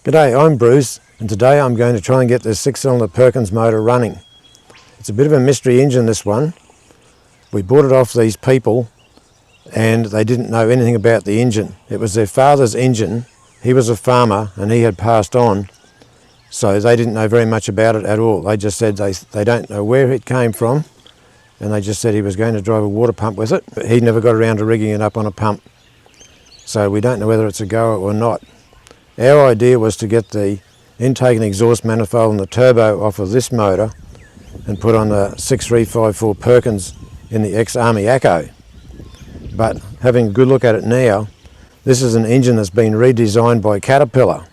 G'day, I'm Bruce, and today I'm going to try and get this 6-cylinder Perkins motor running. It's a bit of a mystery engine, this one. We bought it off these people and they didn't know anything about the engine. It was their father's engine. He was a farmer and he had passed on, so they didn't know very much about it at all. They just said they don't know where it came from, and they just said he was going to drive a water pump with it. But he never got around to rigging it up on a pump, so we don't know whether it's a goer or not. Our idea was to get the intake and exhaust manifold and the turbo off of this motor and put on the 6354 Perkins in the ex-Army Acco. But having a good look at it now, this is an engine that's been redesigned by Caterpillar.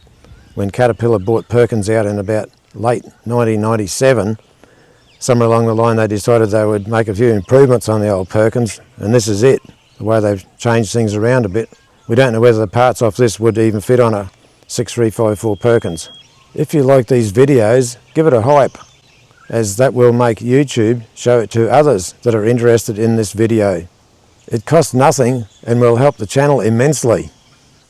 When Caterpillar bought Perkins out in about late 1997, somewhere along the line they decided they would make a few improvements on the old Perkins, and this is it, the way they've changed things around a bit. We don't know whether the parts off this would even fit on a 6354 Perkins. If you like these videos, give it a hype, as that will make YouTube show it to others that are interested in this video. It costs nothing and will help the channel immensely.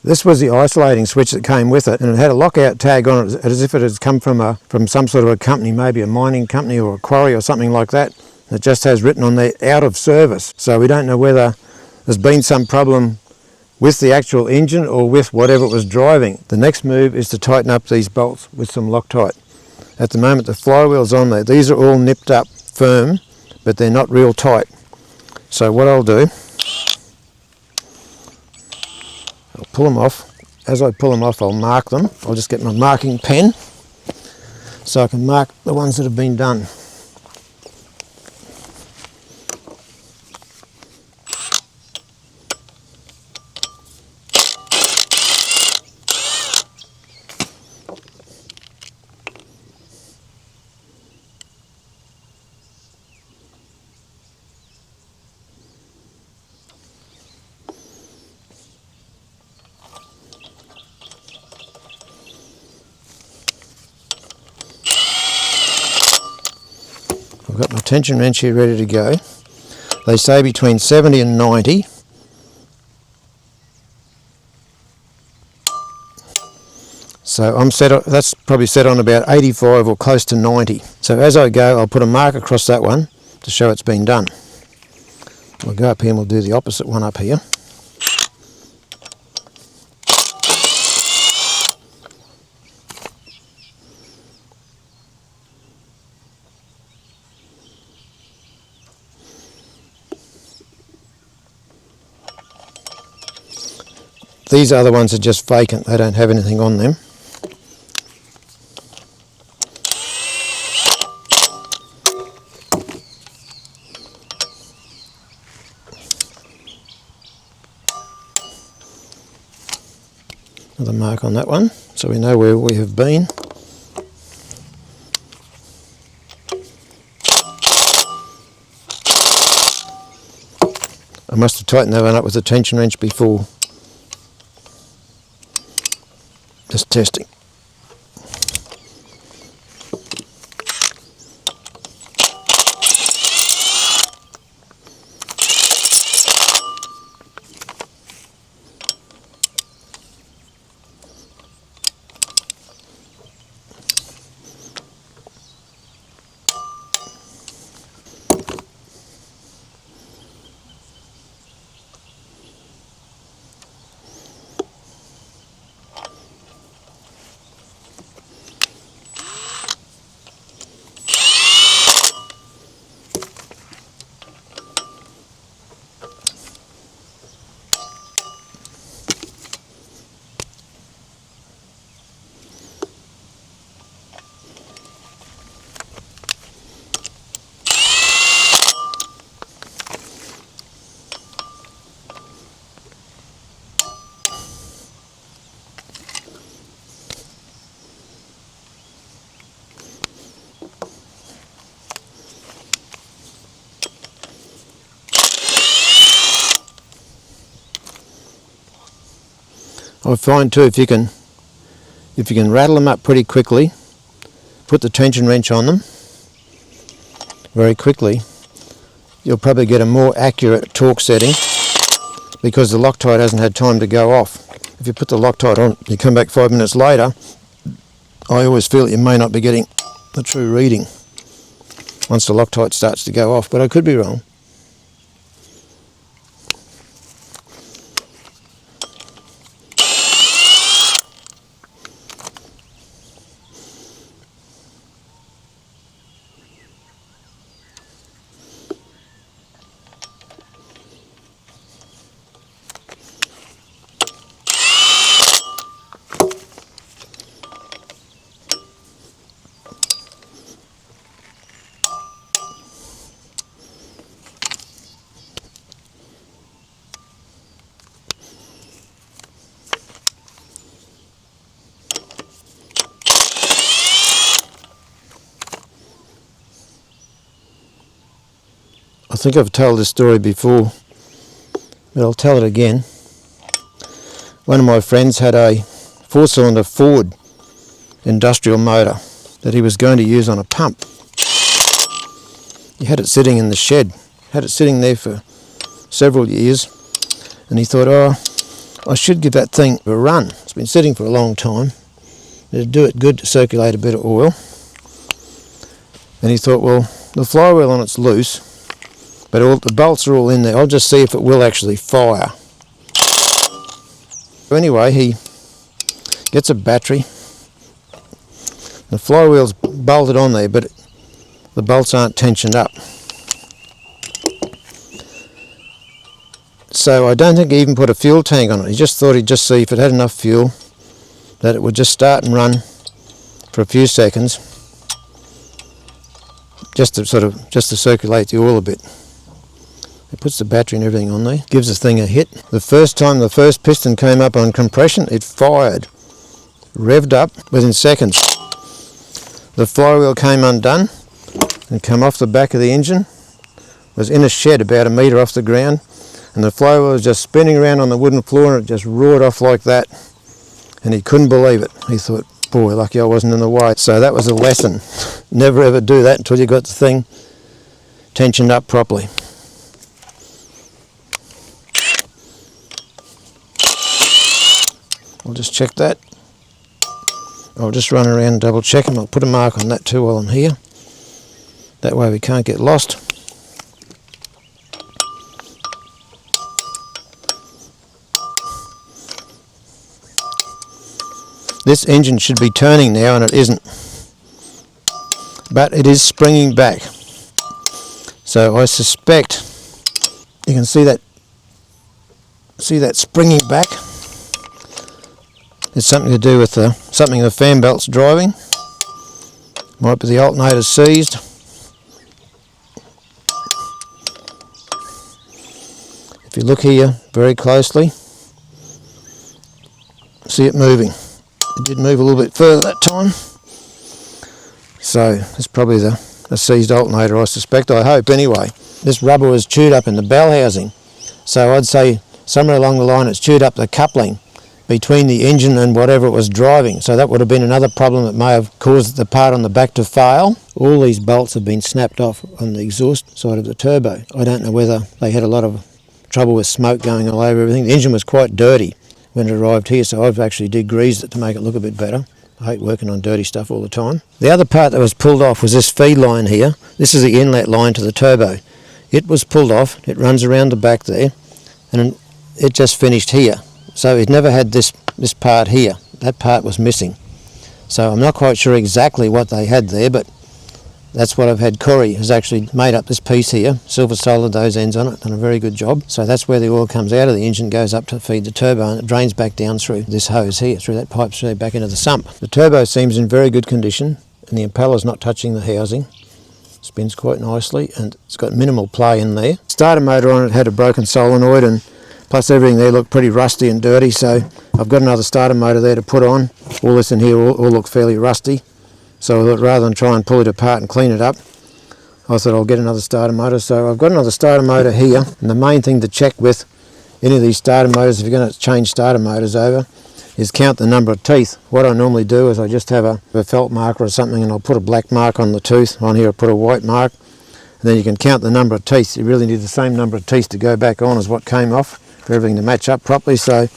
This was the isolating switch that came with it, and it had a lockout tag on it as if it had come from some sort of a company, maybe a mining company or a quarry or something like that. It just has written on there, out of service. So we don't know whether there's been some problem with the actual engine or with whatever it was driving. The next move is to tighten up these bolts with some Loctite. At the moment the flywheel's on there. These are all nipped up firm, but they're not real tight. So what I'll do, I'll pull them off. As I pull them off, I'll mark them. I'll just get my marking pen so I can mark the ones that have been done. I've got my tension wrench here ready to go. They say between 70 and 90. So I'm that's probably set on about 85 or close to 90. So as I go, I'll put a mark across that one to show it's been done. We'll go up here and we'll do the opposite one up here. These other ones are just vacant, they don't have anything on them. Another mark on that one, so we know where we have been. I must have tightened that one up with the tension wrench before. Just testing. I find too, if you can rattle them up pretty quickly, put the tension wrench on them very quickly, you'll probably get a more accurate torque setting because the Loctite hasn't had time to go off. If you put the Loctite on, you come back 5 minutes later, I always feel that you may not be getting the true reading once the Loctite starts to go off, but I could be wrong. I think I've told this story before, but I'll tell it again. One of my friends had a 4-cylinder Ford industrial motor that he was going to use on a pump. He had it sitting in the shed, had it sitting there for several years, and he thought, oh, I should give that thing a run. It's been sitting for a long time. It'd do it good to circulate a bit of oil. And he thought, well, the flywheel on it's loose, but all the bolts are all in there. I'll just see if it will actually fire. So anyway, he gets a battery. The flywheel's bolted on there, but the bolts aren't tensioned up. So I don't think he even put a fuel tank on it. He just thought he'd just see if it had enough fuel that it would just start and run for a few seconds, just to circulate the oil a bit. It puts the battery and everything on there, gives the thing a hit. The first time the first piston came up on compression, it fired, revved up within seconds. The flywheel came undone and came off the back of the engine, was in a shed about 1 metre off the ground, and the flywheel was just spinning around on the wooden floor, and it just roared off like that, and he couldn't believe it. He thought, boy, lucky I wasn't in the way. So that was a lesson. Never ever do that until you got the thing tensioned up properly. I'll just check that. I'll just run around and double check them. I'll put a mark on that too while I'm here. That way we can't get lost. This engine should be turning now and it isn't. But it is springing back. So I suspect you can see that springing back. It's something to do with something the fan belt's driving. Might be the alternator seized. If you look here very closely, see it moving. It did move a little bit further that time. So it's probably a seized alternator, I suspect, I hope anyway. This rubber was chewed up in the bell housing. So I'd say somewhere along the line it's chewed up the coupling between the engine and whatever it was driving. So that would have been another problem that may have caused the part on the back to fail. All these bolts have been snapped off on the exhaust side of the turbo. I don't know whether they had a lot of trouble with smoke going all over everything. The engine was quite dirty when it arrived here, so I've actually degreased it to make it look a bit better. I hate working on dirty stuff all the time. The other part that was pulled off was this feed line here. This is the inlet line to the turbo. It was pulled off. It runs around the back there, and it just finished here. So it never had this part here. That part was missing. So I'm not quite sure exactly what they had there, but that's what I've had. Corey has actually made up this piece here, silver soldered those ends on it, done a very good job. So that's where the oil comes out of the engine, goes up to feed the turbo, and it drains back down through this hose here, through that pipe straight back into the sump. The turbo seems in very good condition, and the impeller's not touching the housing. Spins quite nicely, and it's got minimal play in there. Starter motor on it had a broken solenoid, and plus everything there looked pretty rusty and dirty, so I've got another starter motor there to put on. All this in here all look fairly rusty. So I thought rather than try and pull it apart and clean it up, I thought I'll get another starter motor. So I've got another starter motor here, and the main thing to check with any of these starter motors, if you're going to change starter motors over, is count the number of teeth. What I normally do is I just have a felt marker or something, and I'll put a black mark on the tooth. On here I put a white mark, and then you can count the number of teeth. You really need the same number of teeth to go back on as what came off for everything to match up properly. So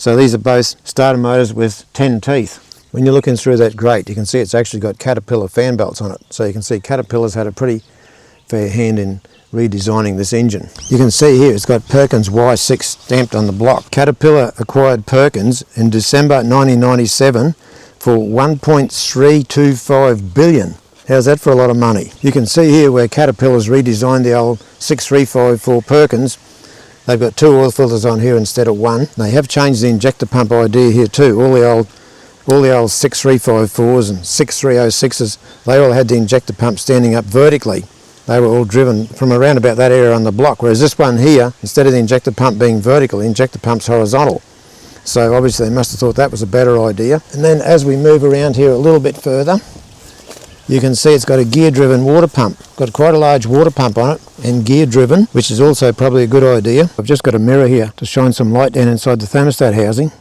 these are both starter motors with 10 teeth. When you're looking through that grate, you can see it's actually got Caterpillar fan belts on it. So you can see Caterpillar's had a pretty fair hand in redesigning this engine. You can see here it's got Perkins Y6 stamped on the block. Caterpillar acquired Perkins in December 1997 for 1.325 billion. How's that for a lot of money? You can see here where Caterpillar's redesigned the old 6354 Perkins. They've got 2 oil filters on here instead of 1. They have changed the injector pump idea here too. All the old 6354s and 6306s, they all had the injector pump standing up vertically. They were all driven from around about that area on the block, whereas this one here, instead of the injector pump being vertical, the injector pump's horizontal. So obviously they must have thought that was a better idea. And then as we move around here a little bit further, you can see it's got a gear-driven water pump. Got quite a large water pump on it and gear-driven, which is also probably a good idea. I've just got a mirror here to shine some light down inside the thermostat housing.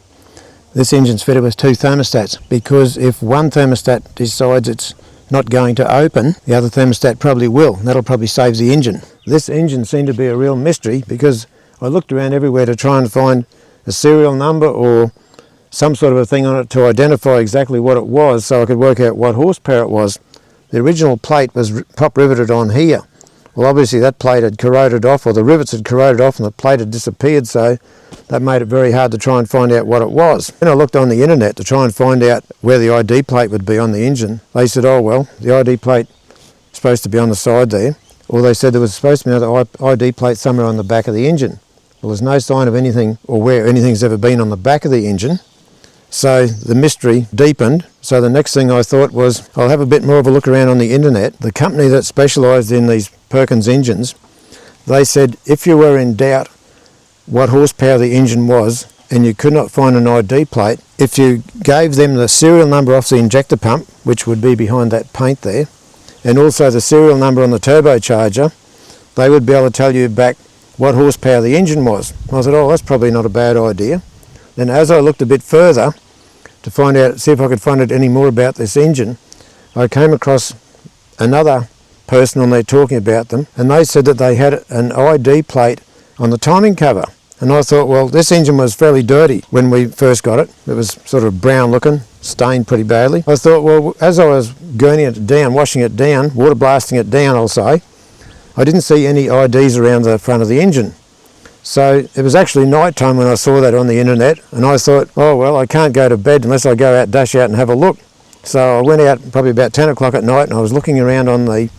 This engine's fitted with 2 thermostats because if one thermostat decides it's not going to open, the other thermostat probably will. That'll probably save the engine. This engine seemed to be a real mystery because I looked around everywhere to try and find a serial number or some sort of a thing on it to identify exactly what it was so I could work out what horsepower it was. The original plate was top riveted on here. Well, obviously that plate had corroded off, or the rivets had corroded off and the plate had disappeared, so that made it very hard to try and find out what it was. Then I looked on the internet to try and find out where the ID plate would be on the engine. They said, oh well, the ID plate is supposed to be on the side there, or they said there was supposed to be another ID plate somewhere on the back of the engine. Well, there's no sign of anything or where anything's ever been on the back of the engine. So the mystery deepened. So the next thing I thought was, I'll have a bit more of a look around on the internet. The company that specialised in these Perkins engines, they said if you were in doubt what horsepower the engine was and you could not find an ID plate, if you gave them the serial number off the injector pump, which would be behind that paint there, and also the serial number on the turbocharger, they would be able to tell you back what horsepower the engine was. I said, oh, that's probably not a bad idea. Then as I looked a bit further to find out, see if I could find out any more about this engine, I came across another person on there talking about them, and they said that they had an ID plate on the timing cover. And I thought, well, this engine was fairly dirty when we first got it. It was sort of brown looking, stained pretty badly. I thought, well, as I was gurning it down, washing it down, water blasting it down, I'll say, I didn't see any IDs around the front of the engine. So it was actually night time when I saw that on the internet, and I thought, oh well, I can't go to bed unless I go out, dash out and have a look. So I went out probably about 10 o'clock at night and I was looking around on the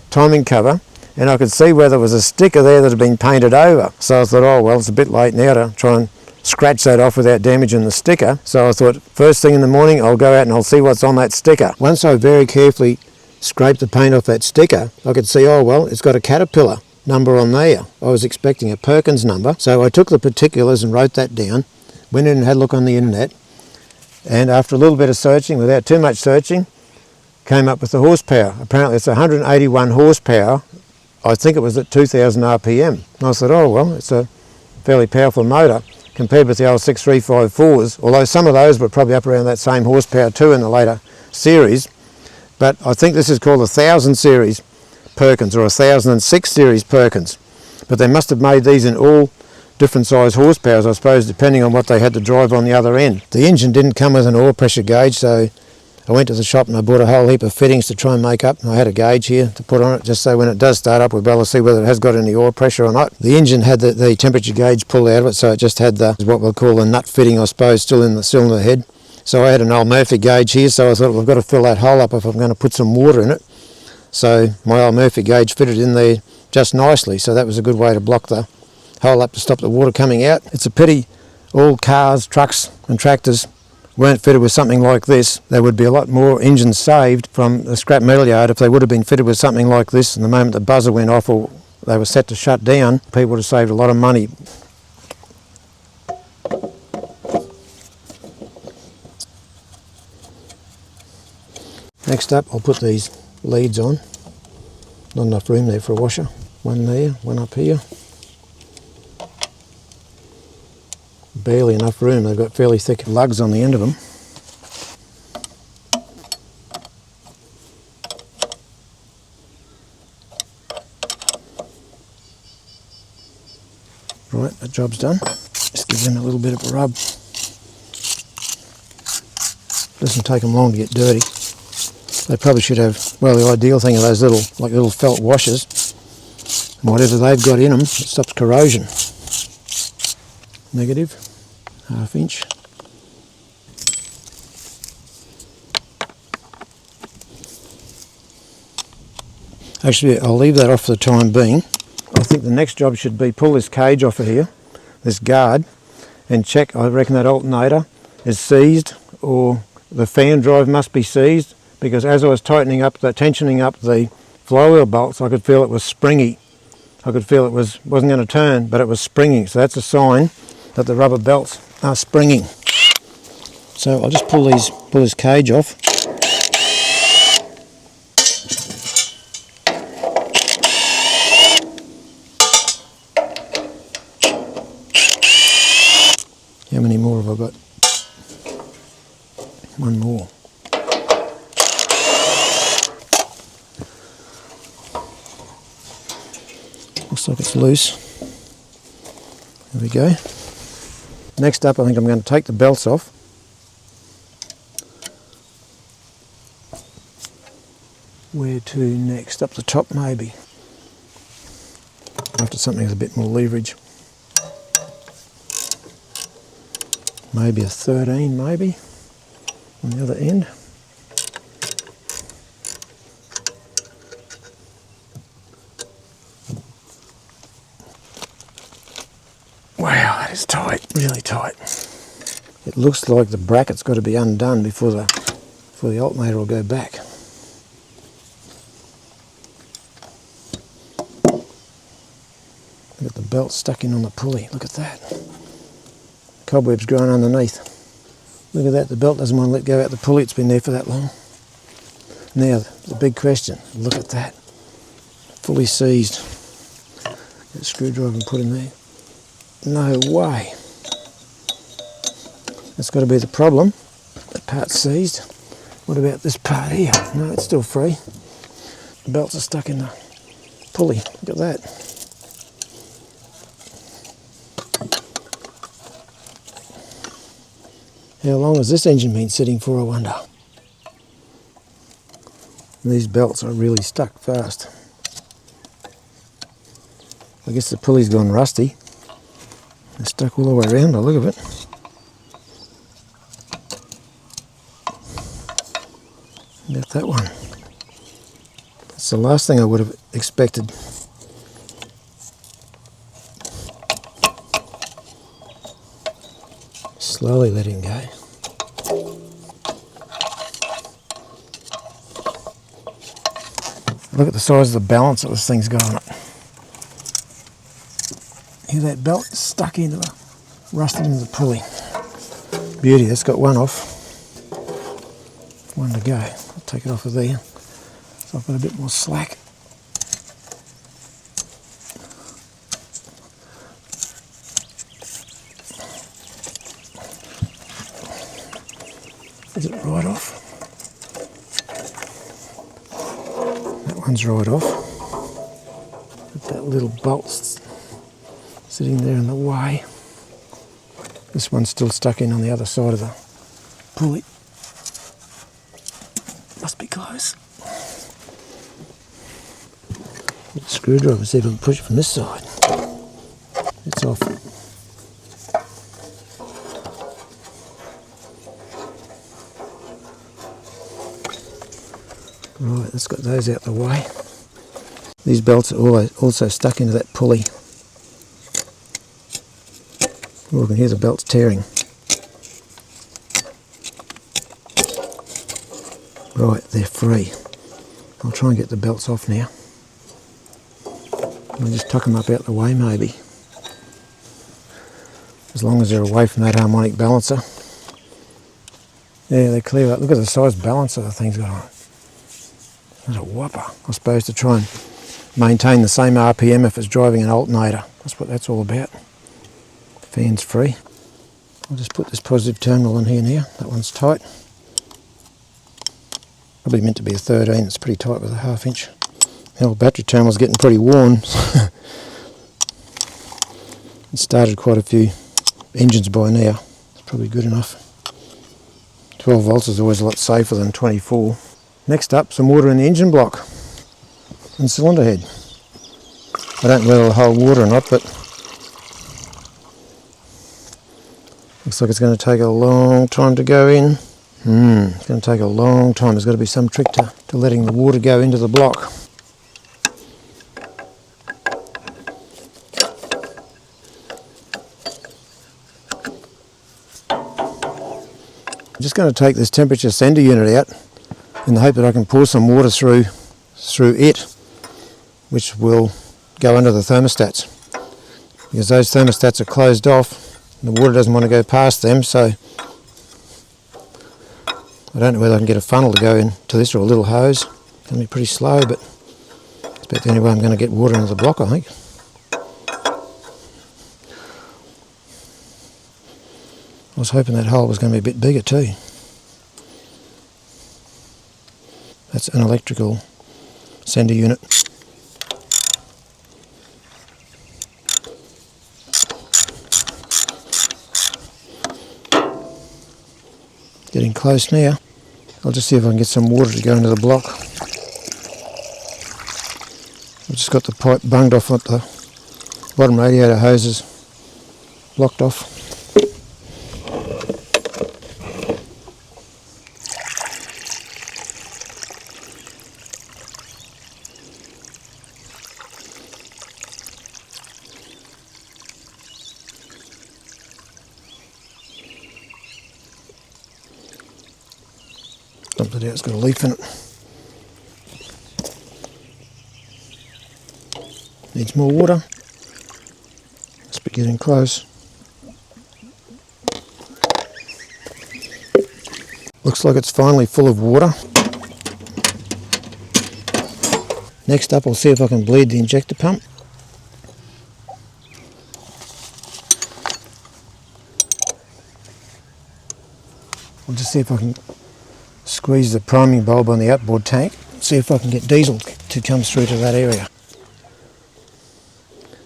timing cover, and I could see where there was a sticker there that had been painted over. So I thought, oh well, it's a bit late now to try and scratch that off without damaging the sticker. So I thought, first thing in the morning, I'll go out and I'll see what's on that sticker. Once I very carefully scraped the paint off that sticker, I could see, oh well, it's got a Caterpillar number on there. I was expecting a Perkins number, so I took the particulars and wrote that down, went in and had a look on the internet, and after a little bit of searching, without too much searching, came up with the horsepower. Apparently it's 181 horsepower. I think it was at 2000 RPM. And I thought, oh well, it's a fairly powerful motor compared with the old 6354s, although some of those were probably up around that same horsepower too in the later series. But I think this is called a 1000 series Perkins or a 1006 series Perkins. But they must have made these in all different size horsepowers, I suppose, depending on what they had to drive on the other end. The engine didn't come with an oil pressure gauge, so I went to the shop and I bought a whole heap of fittings to try and make up. I had a gauge here to put on it just so when it does start up we'll be able to see whether it has got any oil pressure or not. The engine had the temperature gauge pulled out of it, so it just had what we'll call a nut fitting, I suppose, still in the cylinder head. So I had an old Murphy gauge here, so I thought, well, I've got to fill that hole up if I'm going to put some water in it. So my old Murphy gauge fitted in there just nicely, so that was a good way to block the hole up to stop the water coming out. It's a pity all cars, trucks and tractors weren't fitted with something like this. There would be a lot more engines saved from the scrap metal yard if they would have been fitted with something like this, and the moment the buzzer went off or they were set to shut down, people would have saved a lot of money. Next up, I'll put these leads on. Not enough room there for a washer. One there, one up here. Barely enough room. They've got fairly thick lugs on the end of them. Right, that job's done. Just give them a little bit of a rub. Doesn't take them long to get dirty. They probably should have, well, the ideal thing are those little felt washers. And whatever they've got in them, it stops corrosion. Negative, 1/2 inch. Actually, I'll leave that off for the time being. I think the next job should be pull this cage off of here, this guard, and check. I reckon that alternator is seized, or the fan drive must be seized, because as I was tensioning up the flywheel bolts, I could feel it was springy. I could feel it wasn't going to turn, but it was springing. So that's a sign that the rubber belts are springing. So I'll just pull this cage off. How many more have I got? One more. Looks like it's loose. There we go. Next up, I think I'm going to take the belts off. Where to next? Up the top maybe. After something with a bit more leverage. Maybe a 13 maybe on the other end. Wow, that is tight, really tight. It looks like the bracket's got to be undone before the alternator will go back. Look at the belt stuck in on the pulley, look at that. Cobwebs growing underneath. Look at that, the belt doesn't want to let go out the pulley, it's been there for that long. Now, the big question, look at that. Fully seized. Get a screwdriver and put in there. No way. That's got to be the problem. That part's seized. What about this part here? No, it's still free. The belts are stuck in the pulley. Look at that. How long has this engine been sitting for, I wonder? These belts are really stuck fast. I guess the pulley's gone rusty. They're stuck all the way around by the look of it. About that one. That's the last thing I would have expected. Slowly let him go. Look at the size of the balance that this thing's got on it. Hear that belt stuck into the, rusted into the pulley. Beauty, that's got one off. One to go. I'll take it off of there. So I've got a bit more slack. Is it right off? That one's right off. But that little bolt's sitting there in the way. This one's still stuck in on the other side of the pulley. Must be close. Get a screwdriver, see if I can push it from this side. It's off. Right, let's get those out the way. These belts are also stuck into that pulley. Oh, I can hear the belts tearing. Right, they're free. I'll try and get the belts off now. I'll just tuck them up out the way maybe. As long as they're away from that harmonic balancer. Yeah, they're clear. Look at the size balancer the thing's got on it. That's a whopper. I suppose to try and maintain the same RPM if it's driving an alternator. That's what that's all about. Fan's free. I'll just put this positive terminal in here now. That one's tight. Probably meant to be a 13. It's pretty tight with a 1/2 inch. The old battery terminal's getting pretty worn. It started quite a few engines by now. It's probably good enough. 12 volts is always a lot safer than 24. Next up, some water in the engine block and cylinder head. I don't know whether it'll hold water or not, but looks like it's going to take a long time to go in. It's going to take a long time. There's got to be some trick to letting the water go into the block. I'm just going to take this temperature sender unit out in the hope that I can pour some water through it, which will go under the thermostats, because those thermostats are closed off and the water doesn't want to go past them. So I don't know whether I can get a funnel to go into this or a little hose. It's going to be pretty slow, but it's about the only way I'm going to get water into the block, I think. I was hoping that hole was going to be a bit bigger too. That's an electrical sender unit. Getting close now. I'll just see if I can get some water to go into the block. I've just got the pipe bunged off at the bottom radiator hoses blocked off. Dumped it out, it's got a leaf in it. Needs more water. Must be getting close. Looks like it's finally full of water. Next up, I'll see if I can bleed the injector pump. I'll just see if I can squeeze the priming bulb on the outboard tank, see if I can get diesel to come through to that area.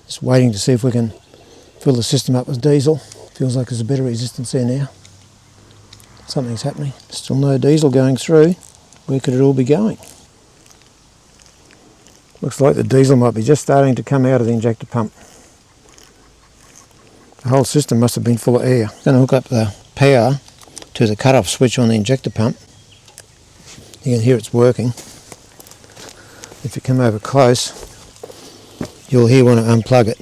Just waiting to see if we can fill the system up with diesel. Feels like there's a bit of resistance there now. Something's happening. Still no diesel going through. Where could it all be going? Looks like the diesel might be just starting to come out of the injector pump. The whole system must have been full of air. I'm going to hook up the power to the cut-off switch on the injector pump. You can hear it's working. If you come over close, you'll hear when I unplug it.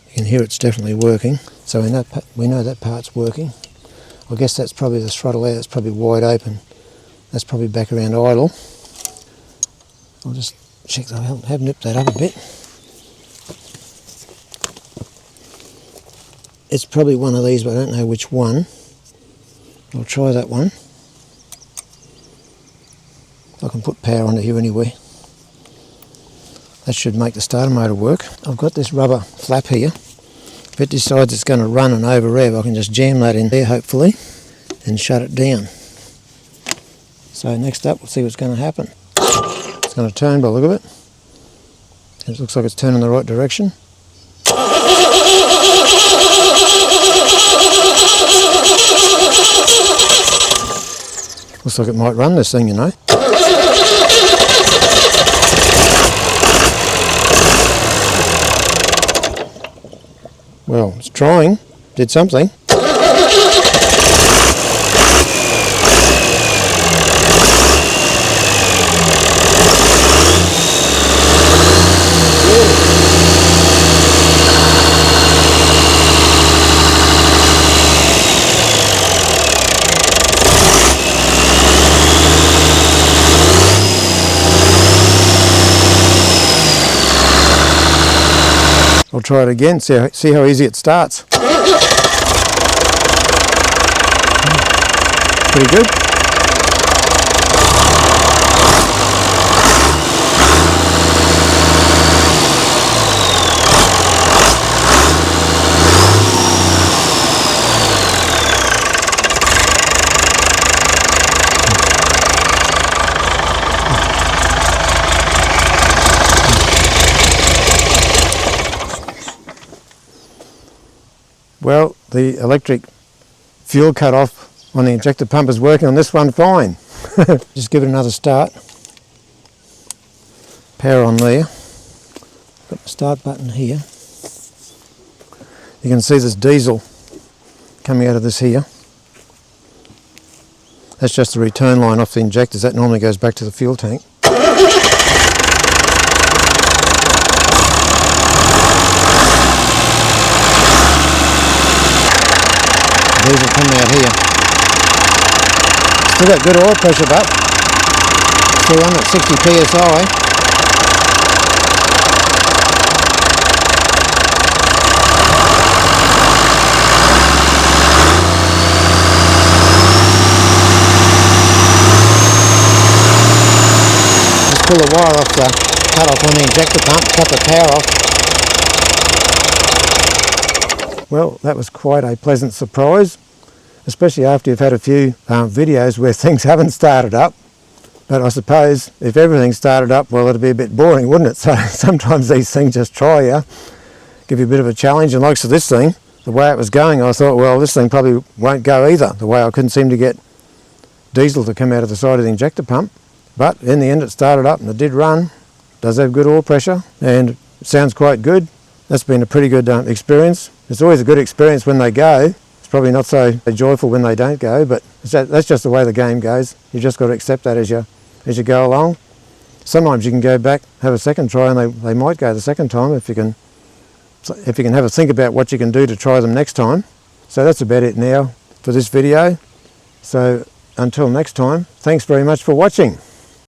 You can hear it's definitely working. So we know that part's working. I guess that's probably the throttle there. It's probably wide open. That's probably back around idle. I'll just check that I have nipped that up a bit. It's probably one of these, but I don't know which one. I'll try that one. I can put power onto here anyway. That should make the starter motor work. I've got this rubber flap here. If it decides it's going to run and over rev, I can just jam that in there hopefully and shut it down. So next up, we'll see what's going to happen. It's going to turn by the look of it. It looks like it's turning in the right direction. Looks like it might run this thing, you know. Well, it's trying. Did something. I'll try it again, see how easy it starts. Pretty good. Well, the electric fuel cut off on the injector pump is working on this one fine. Just give it another start. Power on there. Got the start button here. You can see this diesel coming out of this here. That's just the return line off the injectors. That normally goes back to the fuel tank. Diesel coming out here. Still got good oil pressure, but still on at 60 psi. Just pull the wire off the cut off on the injector pump, cut the power off. Well, that was quite a pleasant surprise, especially after you've had a few videos where things haven't started up. But I suppose if everything started up, well, it'd be a bit boring, wouldn't it? So sometimes these things just try you, give you a bit of a challenge. And like so this thing, the way it was going, I thought, well, this thing probably won't go either, the way I couldn't seem to get diesel to come out of the side of the injector pump. But in the end it started up and it did run, does have good oil pressure, and it sounds quite good. That's been a pretty good experience. It's always a good experience when they go. It's probably not so joyful when they don't go, but that's just the way the game goes. You've just got to accept that as you go along. Sometimes you can go back, have a second try, and they might go the second time if you can have a think about what you can do to try them next time. So that's about it now for this video. So until next time, thanks very much for watching.